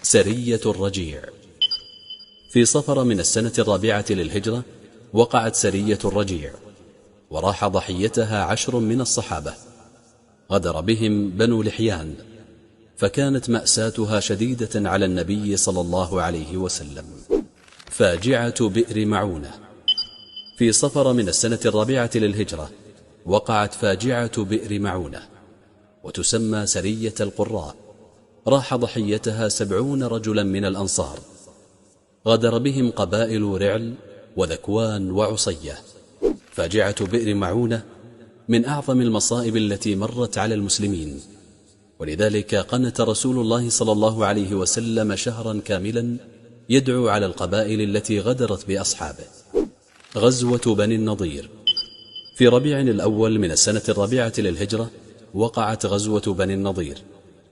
سرية الرجيع. في صفر من السنة 4 للهجرة وقعت سرية الرجيع، وراح ضحيتها 10 من الصحابة. غدر بهم بنو لحيان، فكانت مأساتها شديدة على النبي صلى الله عليه وسلم. فاجعة بئر معونة. في صفر من السنة 4 للهجرة وقعت فاجعة بئر معونة، وتسمى سرية القراء. راح ضحيتها 70 رجلا من الأنصار. غدر بهم قبائل رعل وذكوان وعصية. فاجعة بئر معونة من أعظم المصائب التي مرت على المسلمين، ولذلك قنت رسول الله صلى الله عليه وسلم شهرا كاملا يدعو على القبائل التي غدرت بأصحابه. غزوة بني النضير. في ربيع الأول من السنة 4 للهجرة وقعت غزوة بني النضير،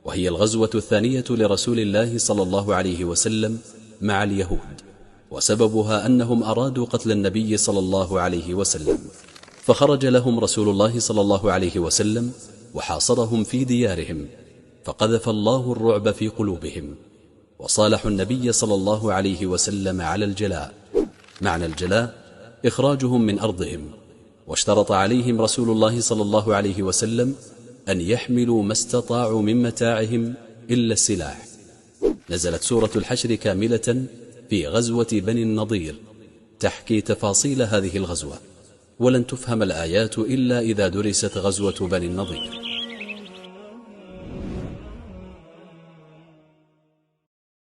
وهي الغزوة الثانية لرسول الله صلى الله عليه وسلم مع اليهود، وسببها أنهم أرادوا قتل النبي صلى الله عليه وسلم، فخرج لهم رسول الله صلى الله عليه وسلم وحاصرهم في ديارهم، فقذف الله الرعب في قلوبهم، وصالحوا النبي صلى الله عليه وسلم على الجلاء. معنى الجلاء إخراجهم من أرضهم، واشترط عليهم رسول الله صلى الله عليه وسلم أن يحملوا ما استطاعوا من متاعهم إلا السلاح. نزلت سورة الحشر كاملة في غزوة بني النضير تحكي تفاصيل هذه الغزوة، ولن تفهم الآيات إلا إذا درست غزوة بني النضير.